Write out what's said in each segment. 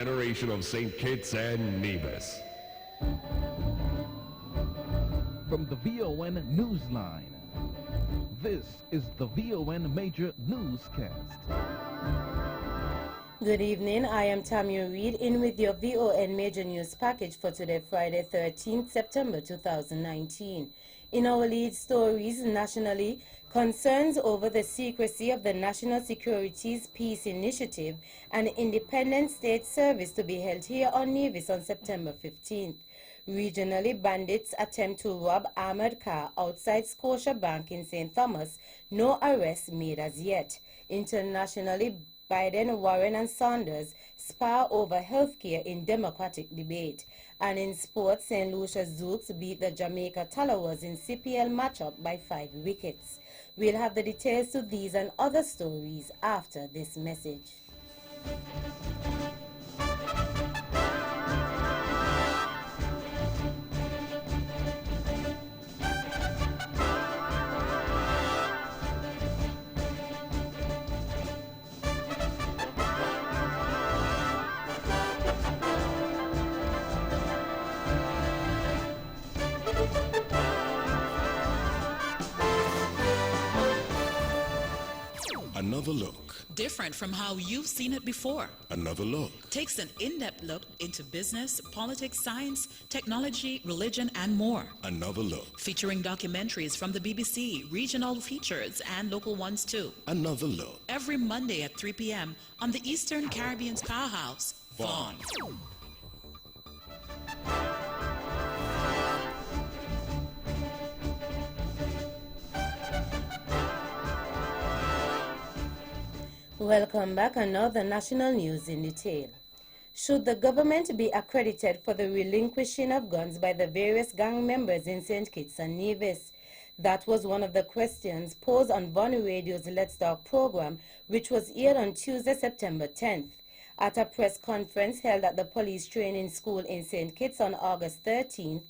Generation of St. Kitts and Nevis. From the VON Newsline, this is the VON Major Newscast. Good evening, I am Tamia Reed in with your VON Major News package for today, Friday, 13th September 2019. In our lead stories nationally, concerns over the secrecy of the National Securities Peace Initiative and Independent State Service to be held here on Nevis on September 15th. Regionally, bandits attempt to rob armored car outside Scotia Bank in St. Thomas. No arrests made as yet. Internationally, Biden, Warren and Sanders spar over healthcare in Democratic debate. And in sports, St. Lucia Zouks beat the Jamaica Tallawahs in CPL matchup by 5 wickets. We'll have the details to these and other stories after this message. Another look. Different from how you've seen it before. Another look. Takes an in-depth look into business, politics, science, technology, religion, and more. Another look. Featuring documentaries from the BBC, regional features, and local ones too. Another look. Every Monday at 3 p.m. on the Eastern Caribbean's powerhouse, Vaughan. Welcome back, and now the national news in detail. Should the government be accredited for the relinquishing of guns by the various gang members in St. Kitts and Nevis? That was one of the questions posed on Vaughan Radio's Let's Talk program, which was aired on Tuesday, September 10th. At a press conference held at the Police Training School in St. Kitts on August 13th,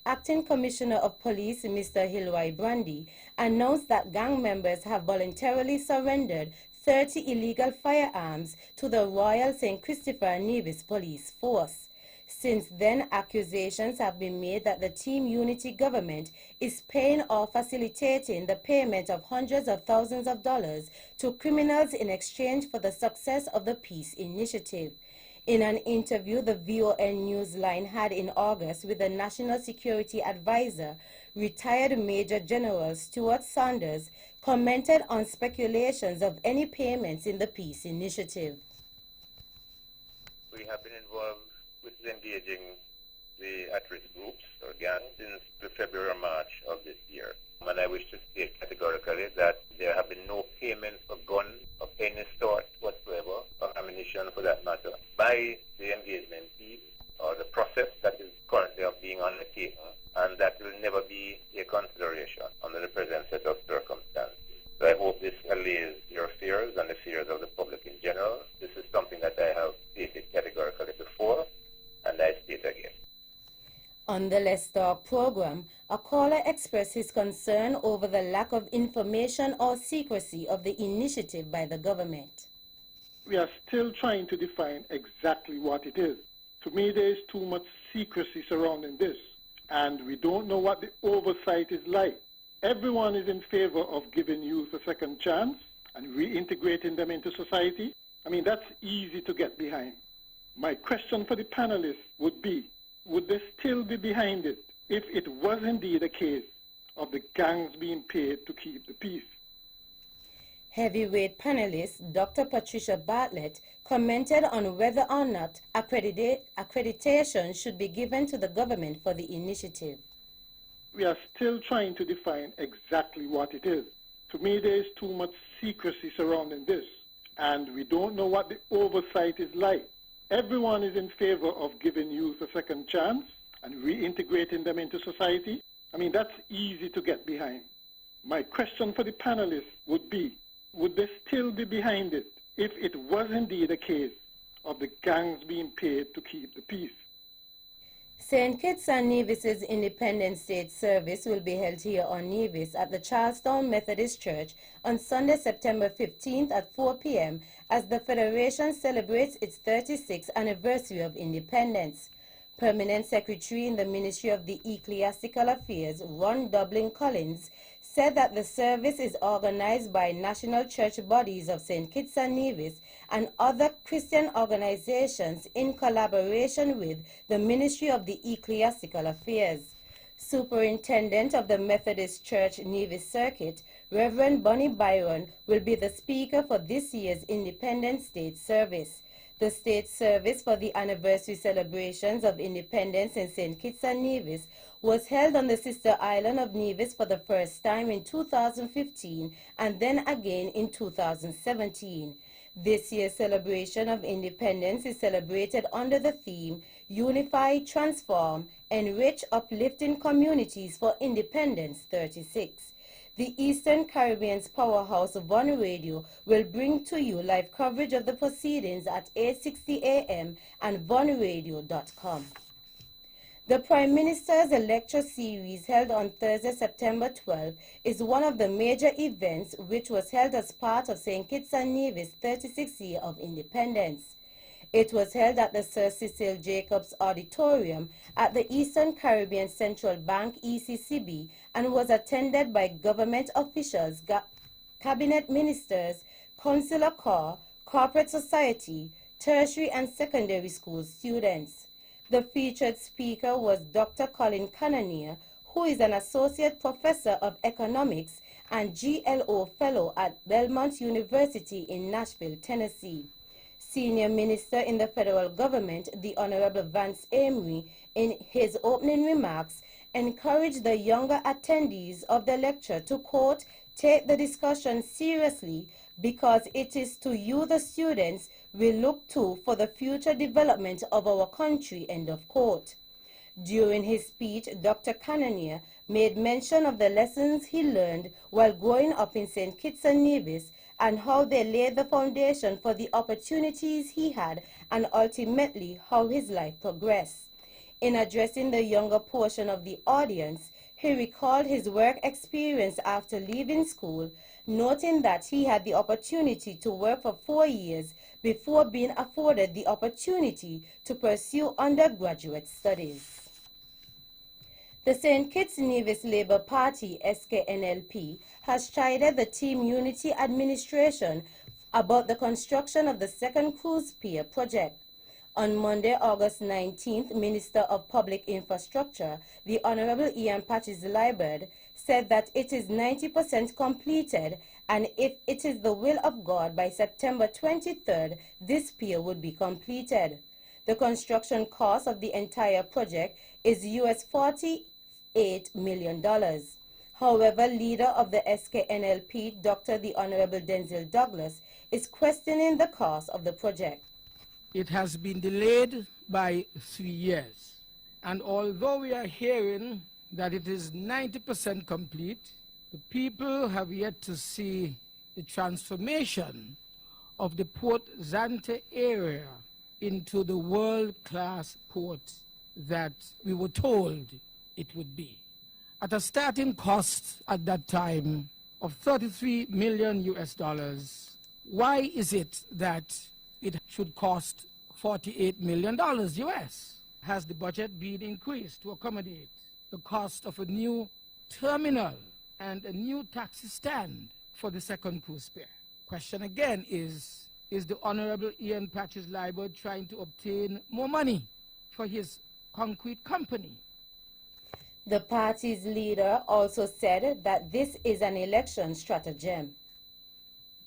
Acting Commissioner of Police, Mr. Hilroy Brandy, announced that gang members have voluntarily surrendered 30 illegal firearms to the Royal St. Christopher and Nevis Police Force. Since then, accusations have been made that the Team Unity government is paying or facilitating the payment of hundreds of thousands of dollars to criminals in exchange for the success of the peace initiative. In an interview the VON Newsline had in August with the National Security Advisor, retired Major General Stuart Sanders commented on speculations of any payments in the peace initiative. We have been involved with engaging the at-risk groups or gangs since the February or March of this year. And I wish to state categorically that there have been no payments for guns of any sort whatsoever, or ammunition for that matter, by the engagement team or the process that is currently being undertaken, and that will never be a consideration under the present set of circumstances. So I hope this allays your fears and the fears of the public in general. This is something that I have stated categorically before, and I state again. On the Let's Talk program, a caller expressed his concern over the lack of information or secrecy of the initiative by the government. We are still trying to define exactly what it is. To me, there is too much secrecy surrounding this, and we don't know what the oversight is like. Everyone is in favor of giving youth a second chance and reintegrating them into society. I mean, that's easy to get behind. My question for the panelists would be, would they still be behind it if it was indeed a case of the gangs being paid to keep the peace? Heavyweight panelist Dr. Patricia Bartlett commented on whether or not accreditation should be given to the government for the initiative. We are still trying to define exactly what it is. To me, there is too much secrecy surrounding this, and we don't know what the oversight is like. Everyone is in favor of giving youth a second chance and reintegrating them into society. I mean, that's easy to get behind. My question for the panelists would be, would they still be behind it if it was indeed a case of the gangs being paid to keep the peace? St. Kitts and Nevis's Independence State service will be held here on Nevis at the Charlestown Methodist Church on Sunday, September 15th at 4 p.m. as the Federation celebrates its 36th anniversary of independence. Permanent Secretary in the Ministry of the Ecclesiastical Affairs, Ron Dublin Collins, said that the service is organized by national church bodies of St. Kitts and Nevis and other Christian organizations in collaboration with the Ministry of the Ecclesiastical Affairs. Superintendent of the Methodist Church Nevis Circuit, Reverend Bonnie Byron, will be the speaker for this year's Independence State service. The state service for the anniversary celebrations of independence in St. Kitts and Nevis was held on the sister island of Nevis for the first time in 2015 and then again in 2017. This year's celebration of independence is celebrated under the theme Unify, Transform, Enrich, Uplifting Communities for Independence 36. The Eastern Caribbean's powerhouse Von Radio will bring to you live coverage of the proceedings at 8:60 a.m. and vonradio.com. The Prime Minister's lecture series held on Thursday, September 12 is one of the major events which was held as part of St. Kitts and Nevis' 36th year of independence. It was held at the Sir Cecil Jacobs Auditorium at the Eastern Caribbean Central Bank ECCB and was attended by government officials, cabinet ministers, consular corps, corporate society, tertiary and secondary school students. The featured speaker was Dr. Colin Cannonier, who is an associate professor of economics and GLO fellow at Belmont University in Nashville, Tennessee. Senior Minister in the federal government, the Honorable Vance Amory, in his opening remarks, encouraged the younger attendees of the lecture to, quote, take the discussion seriously because it is to you, the students, we look to for the future development of our country, end of quote. During his speech, Dr. Cannonier made mention of the lessons he learned while growing up in St. Kitts and Nevis and how they laid the foundation for the opportunities he had and ultimately how his life progressed. In addressing the younger portion of the audience, he recalled his work experience after leaving school, noting that he had the opportunity to work for 4 years before being afforded the opportunity to pursue undergraduate studies. The St. Kitts Nevis Labour Party, SKNLP, has chided the Team Unity administration about the construction of the second cruise pier project. On Monday, August 19th, Minister of Public Infrastructure, the Honorable Ian Patches-Liburd, said that it is 90% completed and if it is the will of God, by September 23rd, this pier would be completed. The construction cost of the entire project is US $48 million. However, leader of the SKNLP, Dr. the Honorable Denzel Douglas, is questioning the cost of the project. It has been delayed by 3 years. And although we are hearing that it is 90% complete, the people have yet to see the transformation of the Port Zante area into the world-class port that we were told it would be. At a starting cost at that time of $33 million US, why is it that it should cost $48 million US? Has the budget been increased to accommodate the cost of a new terminal and a new taxi stand for the second cruise pier? Question again is the Honorable Ian Patches-Liburd trying to obtain more money for his concrete company? The party's leader also said that this is an election stratagem.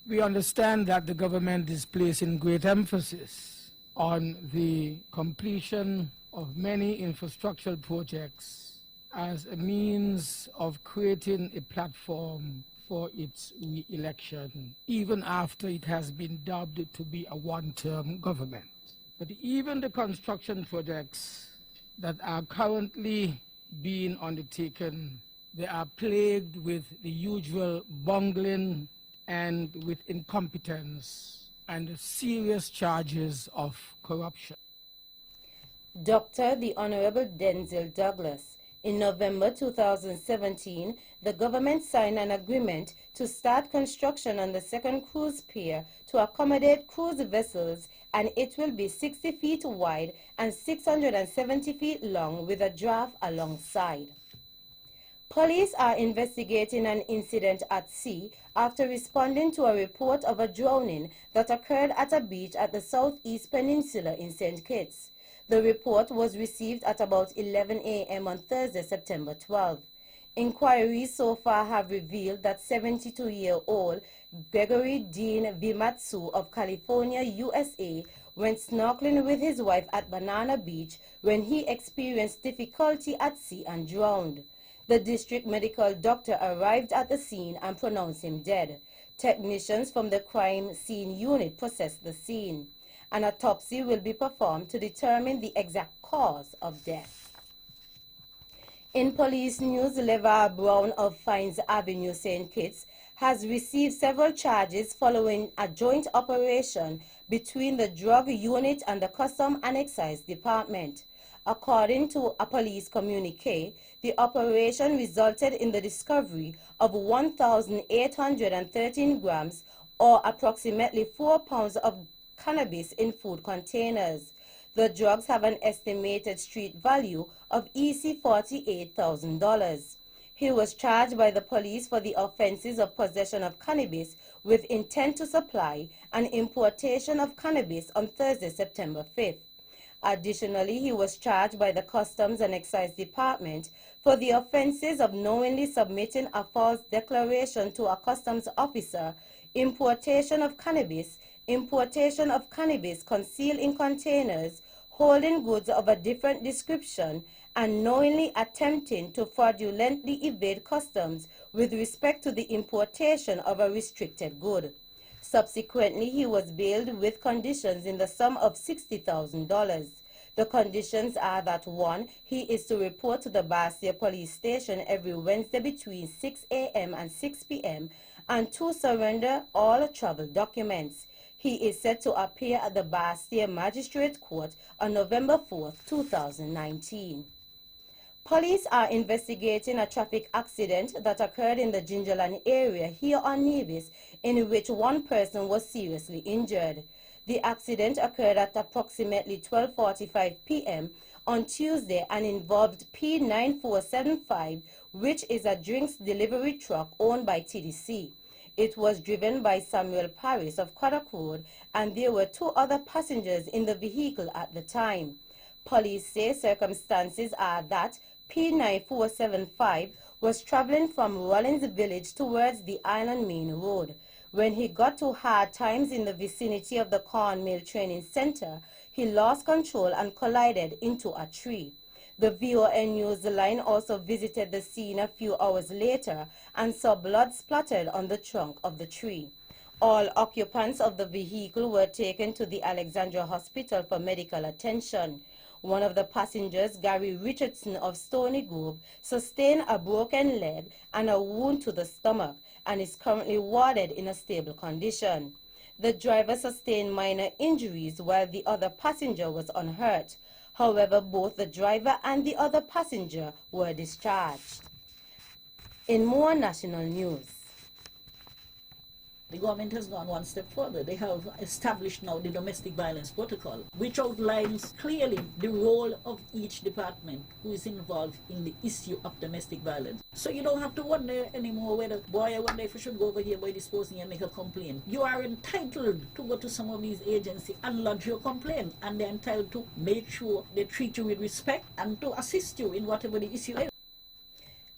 We understand that the government is placing great emphasis on the completion of many infrastructural projects as a means of creating a platform for its re-election, even after it has been dubbed to be a one-term government. But even the construction projects that are currently being undertaken, they are plagued with the usual bungling and with incompetence and serious charges of corruption. Dr. the Honorable Denzel Douglas. In November 2017, the government signed an agreement to start construction on the second cruise pier to accommodate cruise vessels, and it will be 60 feet wide and 670 feet long with a draft alongside. Police are investigating an incident at sea after responding to a report of a drowning that occurred at a beach at the Southeast Peninsula in St. Kitts. The report was received at about 11 a.m. on Thursday, September 12. Inquiries so far have revealed that 72-year-old Gregory Dean Vimatsu of California, USA, went snorkeling with his wife at Banana Beach when he experienced difficulty at sea and drowned. The district medical doctor arrived at the scene and pronounced him dead. Technicians from the crime scene unit processed the scene. An autopsy will be performed to determine the exact cause of death. In police news, LeVar Brown of Fines Avenue, St. Kitts, has received several charges following a joint operation between the drug unit and the Custom and Excise Department. According to a police communique, the operation resulted in the discovery of 1,813 grams or approximately 4 pounds of cannabis in food containers. The drugs have an estimated street value of EC $48,000. He was charged by the police for the offenses of possession of cannabis with intent to supply and importation of cannabis on Thursday, September 5th. Additionally, he was charged by the Customs and Excise Department for the offenses of knowingly submitting a false declaration to a customs officer, importation of cannabis concealed in containers, holding goods of a different description, and knowingly attempting to fraudulently evade customs with respect to the importation of a restricted good. Subsequently, he was bailed with conditions in the sum of $60,000. The conditions are that 1, he is to report to the Bastia police station every Wednesday between 6 a.m. and 6 p.m. and 2, surrender all travel documents. He is set to appear at the Bastia Magistrate Court on November 4, 2019. Police are investigating a traffic accident that occurred in the Gingerland area here on Nevis, in which one person was seriously injured. The accident occurred at approximately 12:45 p.m. on Tuesday and involved P9475, which is a drinks delivery truck owned by TDC. It was driven by Samuel Paris of Craddock Road, and there were 2 other passengers in the vehicle at the time. Police say circumstances are that P9475 was traveling from Rollins Village towards the Island Main Road. When he got to Hard Times in the vicinity of the Cornmill Training Center, he lost control and collided into a tree. The VON News line also visited the scene a few hours later and saw blood splattered on the trunk of the tree. All occupants of the vehicle were taken to the Alexandra Hospital for medical attention. One of the passengers, Gary Richardson of Stony Grove, sustained a broken leg and a wound to the stomach and is currently warded in a stable condition. The driver sustained minor injuries while the other passenger was unhurt. However, both the driver and the other passenger were discharged. In more national news, the government has gone one step further. They have established now the domestic violence protocol, which outlines clearly the role of each department who is involved in the issue of domestic violence. So you don't have to wonder anymore whether, boy, I wonder if I should go over here by disposing and make a complaint. You are entitled to go to some of these agencies and lodge your complaint, and they're entitled to make sure they treat you with respect and to assist you in whatever the issue is.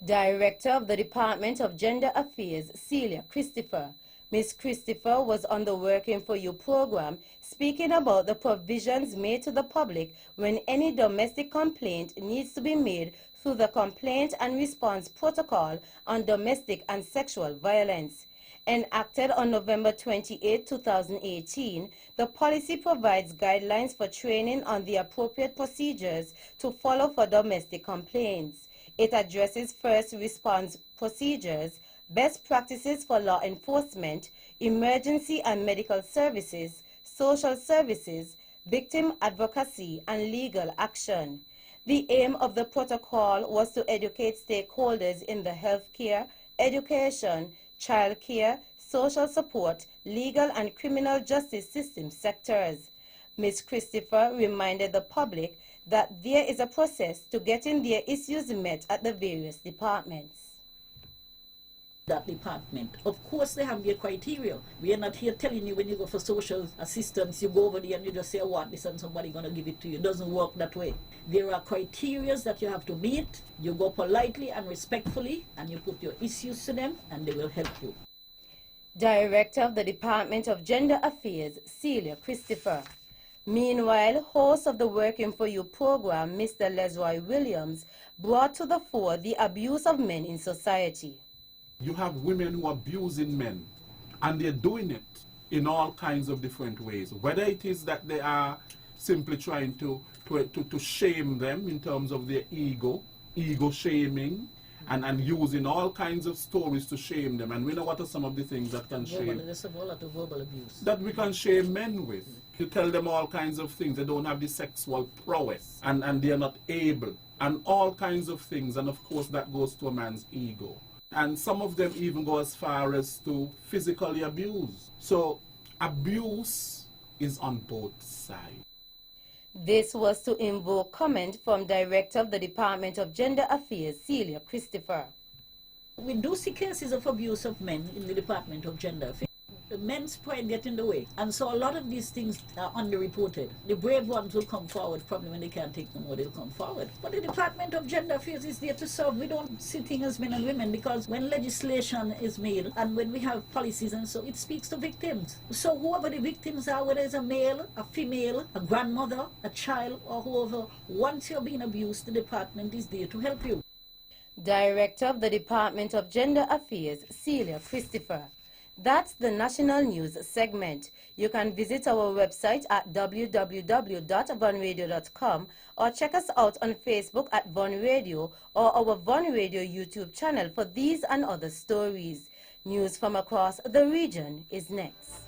Director of the Department of Gender Affairs, Celia Christopher. Ms. Christopher was on the Working for You program speaking about the provisions made to the public when any domestic complaint needs to be made through the Complaint and Response Protocol on Domestic and Sexual Violence. Enacted on November 28, 2018, the policy provides guidelines for training on the appropriate procedures to follow for domestic complaints. It addresses first response procedures, best practices for law enforcement, emergency and medical services, social services, victim advocacy, and legal action. The aim of the protocol was to educate stakeholders in the healthcare, education, childcare, social support, legal and criminal justice system sectors. Ms. Christopher reminded the public that there is a process to getting their issues met at the various departments. That department. Of course, they have their criteria. We are not here telling you when you go for social assistance, you go over there and you just say, I want this and somebody going to give it to you. It doesn't work that way. There are criteria that you have to meet. You go politely and respectfully and you put your issues to them and they will help you. Director of the Department of Gender Affairs, Celia Christopher. Meanwhile, host of the Working for You program, Mr. Lesroy Williams, brought to the fore the abuse of men in society. You have women who are abusing men, and they're doing it in all kinds of different ways. Whether it is that they are simply trying to shame them in terms of their ego shaming, and using all kinds of stories to shame them. And we know what are some of the things that can shame. There's a lot of verbal abuse. That we can shame men with. You tell them all kinds of things. They don't have the sexual prowess, and they're not able, and all kinds of things. And of course that goes to a man's ego. And some of them even go as far as to physically abuse. So abuse is on both sides. This was to invoke comment from Director of the Department of Gender Affairs, Celia Christopher. We do see cases of abuse of men in the Department of Gender Affairs. The men's pride get in the way. And so a lot of these things are underreported. The brave ones will come forward, probably when they can't take no more, they'll come forward. But the Department of Gender Affairs is there to serve. We don't see things as men and women, because when legislation is made and when we have policies and so, it speaks to victims. So whoever the victims are, whether it's a male, a female, a grandmother, a child, or whoever, once you're being abused, the department is there to help you. Director of the Department of Gender Affairs, Celia Christopher. That's the national news segment. You can visit our website at www.vonradio.com or check us out on Facebook at Von Radio or our Von Radio YouTube channel for these and other stories. News from across the region is next.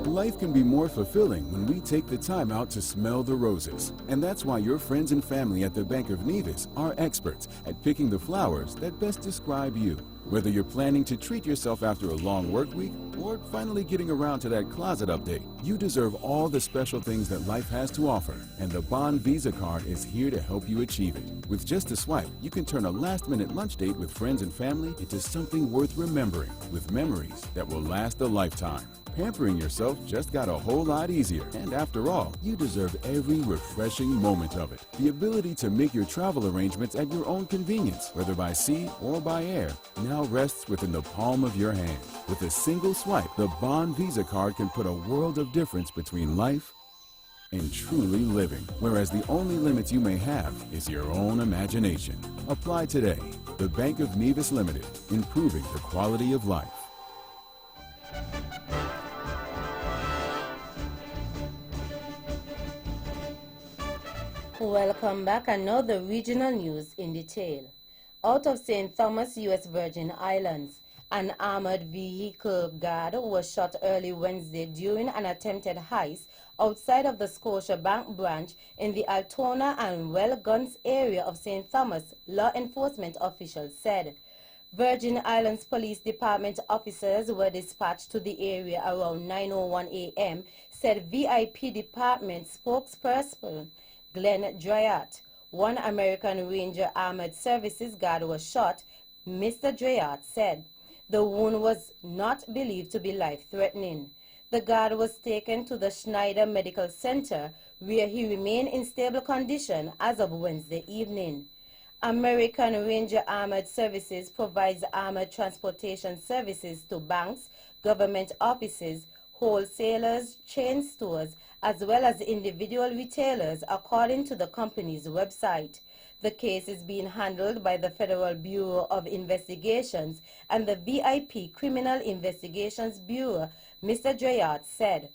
Life can be more fulfilling when we take the time out to smell the roses. And that's why your friends and family at the Bank of Nevis are experts at picking the flowers that best describe you. Whether you're planning to treat yourself after a long work week or finally getting around to that closet update, you deserve all the special things that life has to offer. And the Bond Visa card is here to help you achieve it. With just a swipe, you can turn a last-minute lunch date with friends and family into something worth remembering, with memories that will last a lifetime. Pampering yourself just got a whole lot easier. And after all, you deserve every refreshing moment of it. The ability to make your travel arrangements at your own convenience, whether by sea or by air, now rests within the palm of your hand. With a single swipe, the Bond Visa card can put a world of difference between life and truly living, whereas the only limit you may have is your own imagination. Apply today. The Bank of Nevis Limited, improving the quality of life. Welcome back, and now the regional news in detail. Out of St. Thomas, U.S. Virgin Islands, an armored vehicle guard was shot early Wednesday during an attempted heist outside of the Scotiabank branch in the Altona and Wellguns area of St. Thomas, law enforcement officials said. Virgin Islands Police Department officers were dispatched to the area around 9:01 a.m., said VIP Department spokesperson Glenn Drayat. One American Ranger Armored Services guard was shot, Mr. Drayat said. The wound was not believed to be life-threatening. The guard was taken to the Schneider Medical Center, where he remained in stable condition as of Wednesday evening. American Ranger Armored Services provides armored transportation services to banks, government offices, wholesalers, chain stores, as well as individual retailers, according to the company's website. The case is being handled by the Federal Bureau of Investigations and the VIP Criminal Investigations Bureau, Mr. Drayat said.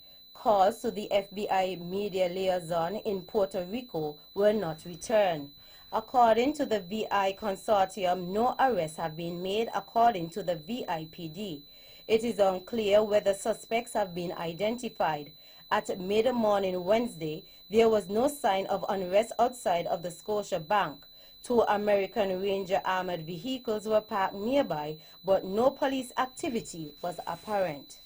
calls to the FBI media liaison in Puerto Rico were not returned. According to the VI consortium, no arrests have been made according to the VIPD. It is unclear whether suspects have been identified. At mid-morning Wednesday, there was no sign of unrest outside of the Scotia Bank. 2 American Ranger armored vehicles were parked nearby, but no police activity was apparent.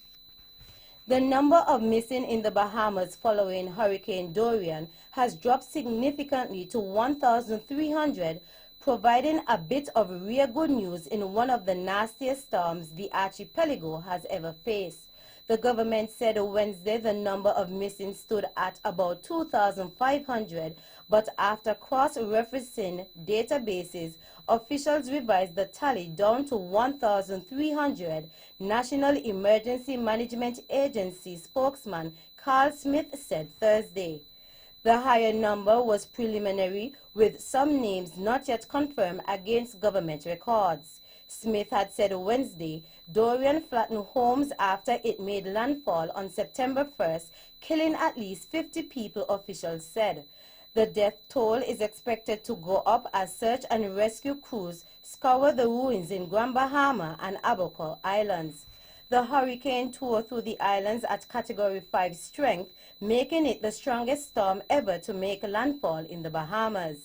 The number of missing in the Bahamas following Hurricane Dorian has dropped significantly to 1,300, providing a bit of real good news in one of the nastiest storms the archipelago has ever faced. The government said Wednesday the number of missing stood at about 2,500, but after cross-referencing databases, officials revised the tally down to 1,300. National Emergency Management Agency spokesman Carl Smith said Thursday. The higher number was preliminary, with some names not yet confirmed against government records. Smith had said Wednesday Dorian flattened homes after it made landfall on September 1st, killing at least 50 people, officials said. The death toll is expected to go up as search and rescue crews scour the ruins in Grand Bahama and Abaco Islands. The hurricane tore through the islands at Category 5 strength, making it the strongest storm ever to make landfall in the Bahamas.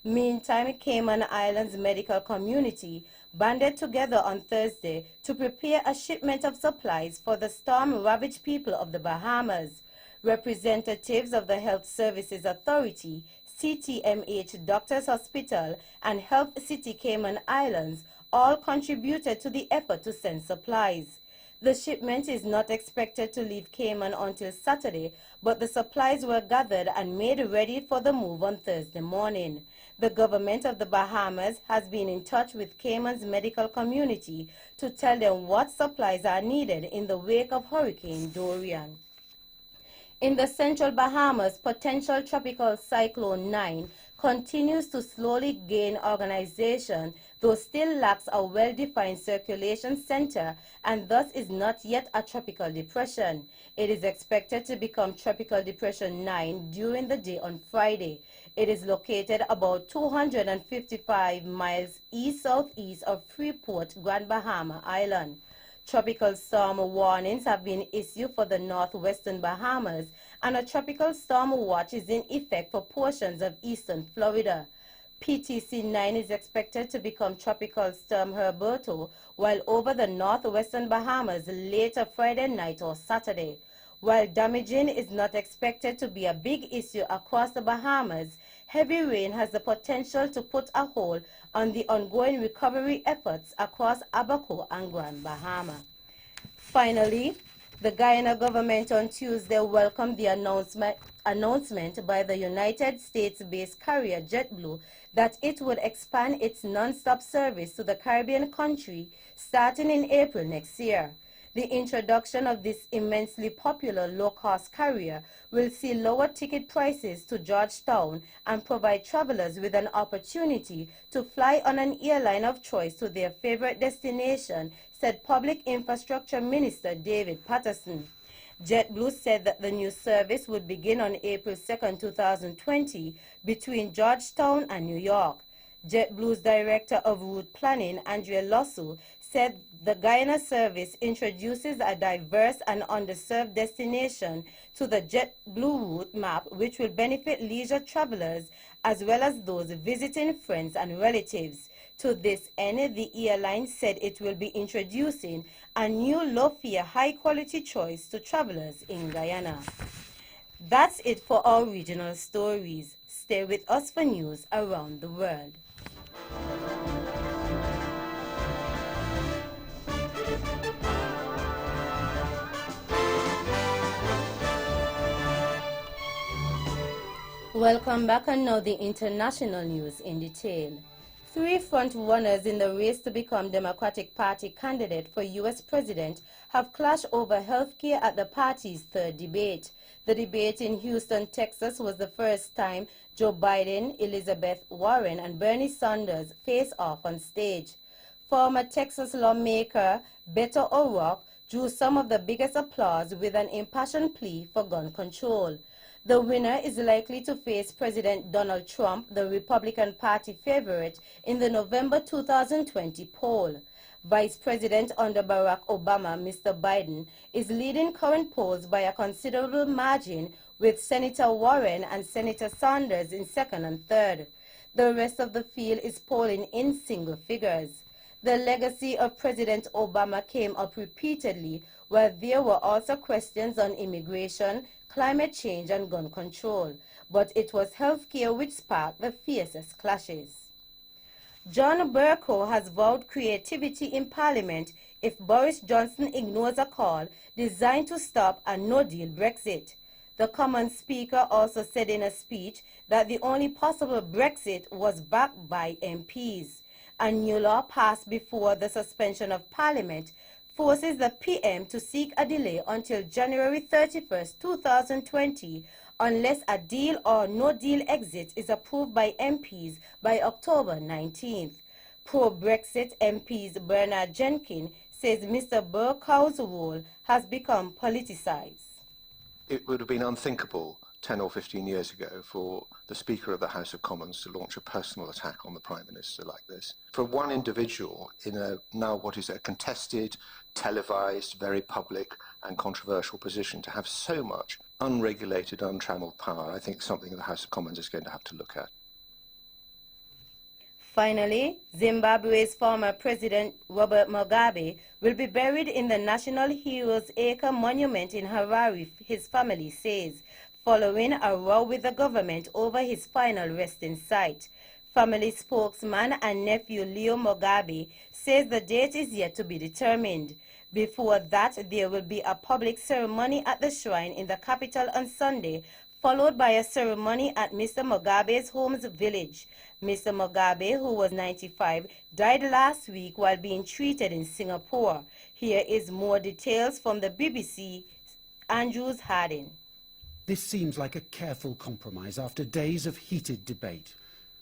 Meantime, Cayman Islands medical community banded together on Thursday to prepare a shipment of supplies for the storm-ravaged people of the Bahamas. Representatives of the Health Services Authority, CTMH Doctors Hospital, and Health City Cayman Islands all contributed to the effort to send supplies. The shipment is not expected to leave Cayman until Saturday, but the supplies were gathered and made ready for the move on Thursday morning. The government of the Bahamas has been in touch with Cayman's medical community to tell them what supplies are needed in the wake of Hurricane Dorian. In the central Bahamas, potential tropical cyclone 9 continues to slowly gain organization, though still lacks a well-defined circulation center and thus is not yet a tropical depression. It is expected to become Tropical Depression 9 during the day on Friday. It is located about 255 miles east-southeast of Freeport, Grand Bahama Island. Tropical storm warnings have been issued for the northwestern Bahamas, and a tropical storm watch is in effect for portions of eastern Florida. PTC-9 is expected to become Tropical Storm Herberto while over the northwestern Bahamas later Friday night or Saturday. While damaging is not expected to be a big issue across the Bahamas, heavy rain has the potential to put a hold on the ongoing recovery efforts across Abaco and Grand Bahama. Finally, the Guyana government on Tuesday welcomed the announcement by the United States-based carrier JetBlue that it would expand its non-stop service to the Caribbean country starting in April next year. The introduction of this immensely popular low-cost carrier will see lower ticket prices to Georgetown and provide travelers with an opportunity to fly on an airline of choice to their favorite destination, said Public Infrastructure Minister David Patterson. JetBlue said that the new service would begin on April 2, 2020 between Georgetown and New York. JetBlue's Director of Route Planning, Andrea Lossu, said the Guyana service introduces a diverse and underserved destination to the JetBlue route map, which will benefit leisure travelers as well as those visiting friends and relatives. To this end, the airline said it will be introducing a new low-fare, high-quality choice to travelers in Guyana. That's it for our regional stories. Stay with us for news around the world. Welcome back, and now the international news in detail. 3 front-runners in the race to become Democratic Party candidate for U.S. president have clashed over health care at the party's third debate. The debate in Houston, Texas was the first time Joe Biden, Elizabeth Warren, and Bernie Sanders faced off on stage. Former Texas lawmaker Beto O'Rourke drew some of the biggest applause with an impassioned plea for gun control. The winner is likely to face President Donald Trump, the Republican Party favorite, in the November 2020 poll. Vice President under Barack Obama, Mr. Biden, is leading current polls by a considerable margin, with Senator Warren and Senator Sanders in second and third. The rest of the field is polling in single figures. The legacy of President Obama came up repeatedly, where there were also questions on immigration, climate change, and gun control. But it was healthcare which sparked the fiercest clashes. John Bercow has vowed creativity in Parliament if Boris Johnson ignores a call designed to stop a no-deal Brexit. The Commons Speaker also said in a speech that the only possible Brexit was backed by MPs. A new law passed before the suspension of Parliament forces the PM to seek a delay until January 31, 2020, unless a deal or no-deal exit is approved by MPs by October 19th. Pro-Brexit MPs Bernard Jenkins says Mr. Bercow's role has become politicized. It would have been unthinkable 10 or 15 years ago for the Speaker of the House of Commons to launch a personal attack on the Prime Minister like this. For one individual in now what is a contested, televised, very public and controversial position to have so much unregulated, untrammeled power, I think something the House of Commons is going to have to look at. Finally, Zimbabwe's former President Robert Mugabe will be buried in the National Heroes Acre Monument in Harare, his family says, following a row with the government over his final resting site. Family spokesman and nephew Leo Mugabe says the date is yet to be determined. Before that, there will be a public ceremony at the shrine in the capital on Sunday, followed by a ceremony at Mr. Mugabe's home village. Mr. Mugabe, who was 95, died last week while being treated in Singapore. Here is more details from the BBC, Andrews Harding. This seems like a careful compromise after days of heated debate.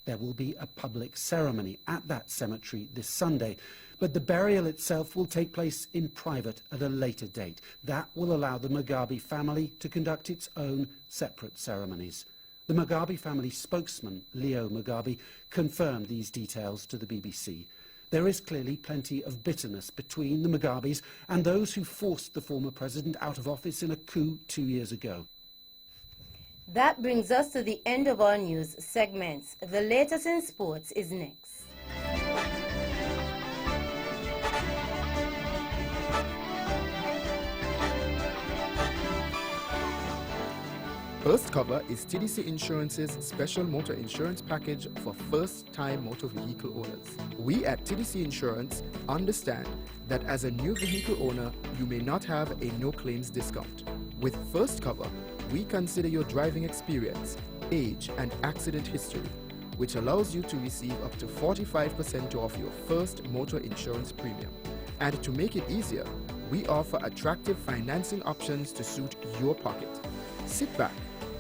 There will be a public ceremony at that cemetery this Sunday, but the burial itself will take place in private at a later date. That will allow the Mugabe family to conduct its own separate ceremonies. The Mugabe family spokesman, Leo Mugabe, confirmed these details to the BBC. There is clearly plenty of bitterness between the Mugabes and those who forced the former president out of office in a coup 2 years ago. That brings us to the end of our news segments. The latest in sports is next. First Cover is TDC Insurance's special motor insurance package for first-time motor vehicle owners. We at TDC Insurance understand that as a new vehicle owner, you may not have a no-claims discount. With First Cover, we consider your driving experience, age, and accident history, which allows you to receive up to 45% off your first motor insurance premium. And to make it easier, we offer attractive financing options to suit your pocket. Sit back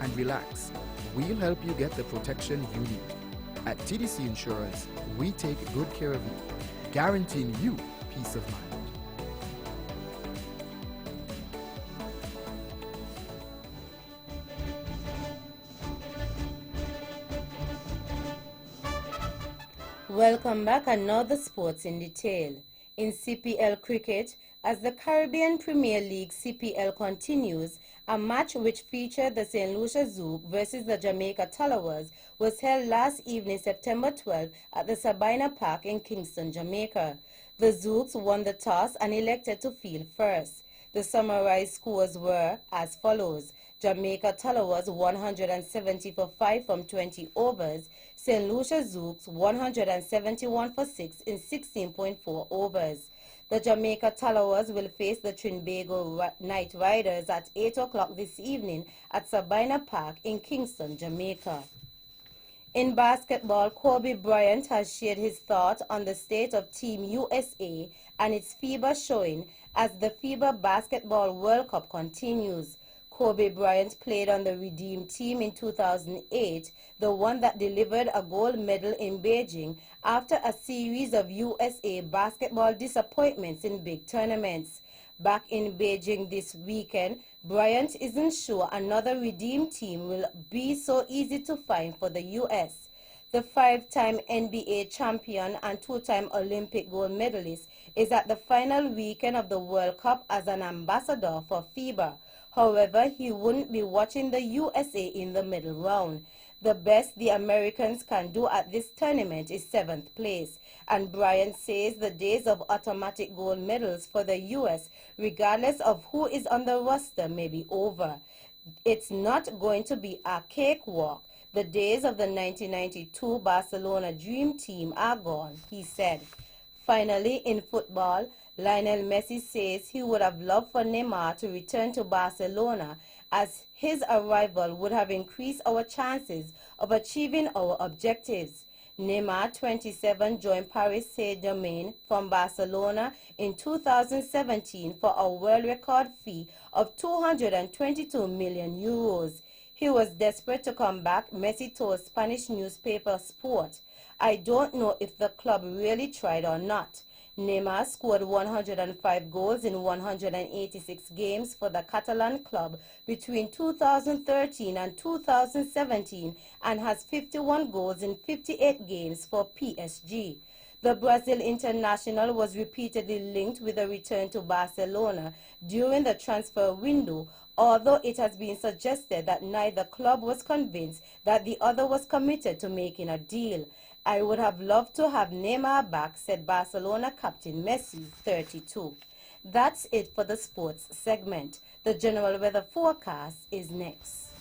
and relax. We'll help you get the protection you need. At TDC Insurance, we take good care of you, guaranteeing you peace of mind. Welcome back, and now the sports in detail. In CPL cricket, as the Caribbean Premier League CPL continues, a match which featured the St. Lucia Zouk versus the Jamaica Tallawahs was held last evening, September 12, at the Sabina Park in Kingston, Jamaica. The Zouks won the toss and elected to field first. The summarized scores were as follows: Jamaica Tallawahs 170 for 5 from 20 overs, St. Lucia Zouks 171 for 6 in 16.4 overs. The Jamaica Tallawahs will face the Trinbago Knight Riders at 8 o'clock this evening at Sabina Park in Kingston, Jamaica. In basketball, Kobe Bryant has shared his thoughts on the state of Team USA and its FIBA showing as the FIBA Basketball World Cup continues. Kobe Bryant played on the Redeem team in 2008, the one that delivered a gold medal in Beijing after a series of USA basketball disappointments in big tournaments. Back in Beijing this weekend, Bryant isn't sure another redeemed team will be so easy to find for the U.S. The 5-time NBA champion and 2-time Olympic gold medalist is at the final weekend of the World Cup as an ambassador for FIBA. However, he wouldn't be watching the USA in the middle round. The best the Americans can do at this tournament is 7th place, and Bryant says the days of automatic gold medals for the U.S., regardless of who is on the roster, may be over. It's not going to be a cakewalk. The days of the 1992 Barcelona Dream Team are gone, he said. Finally, in football, Lionel Messi says he would have loved for Neymar to return to Barcelona, as his arrival would have increased our chances of achieving our objectives. Neymar, 27, joined Paris Saint-Germain from Barcelona in 2017 for a world record fee of 222 million euros. He was desperate to come back, Messi told Spanish newspaper Sport. I don't know if the club really tried or not. Neymar scored 105 goals in 186 games for the Catalan club between 2013 and 2017 and has 51 goals in 58 games for PSG. The Brazil international was repeatedly linked with a return to Barcelona during the transfer window, although it has been suggested that neither club was convinced that the other was committed to making a deal. I would have loved to have Neymar back, said Barcelona captain Messi, 32. That's it for the sports segment. The general weather forecast is next.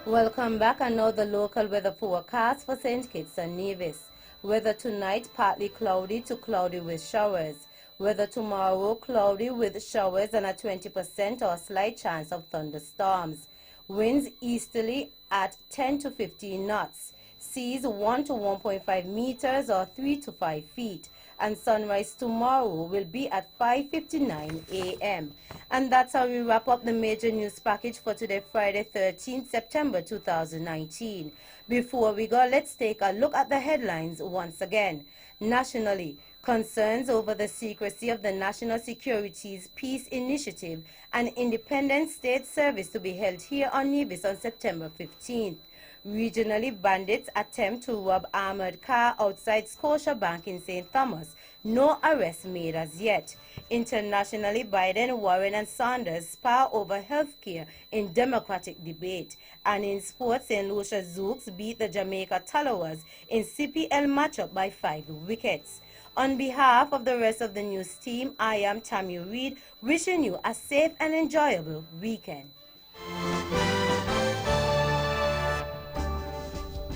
Welcome back, and now the local weather forecast for St. Kitts and Nevis. Weather tonight, partly cloudy to cloudy with showers. Weather tomorrow, cloudy with showers and a 20% or slight chance of thunderstorms. Winds easterly at 10 to 15 knots. Seas 1 to 1.5 meters or 3 to 5 feet. And sunrise tomorrow will be at 5:59 a.m. And that's how we wrap up the major news package for today, Friday, 13th September 2019. Before we go, let's take a look at the headlines once again. Nationally, concerns over the secrecy of the National Securities Peace Initiative and Independent State Service to be held here on Nevis on September 15th. Regionally, bandits attempt to rob armored car outside Scotiabank in St. Thomas. No arrests made as yet. Internationally, Biden, Warren and Sanders spar over healthcare in Democratic debate. And in sports, St. Lucia Zouks beat the Jamaica Tallowers in CPL matchup by 5 wickets. On behalf of the rest of the news team, I am Tammy Reed, wishing you a safe and enjoyable weekend.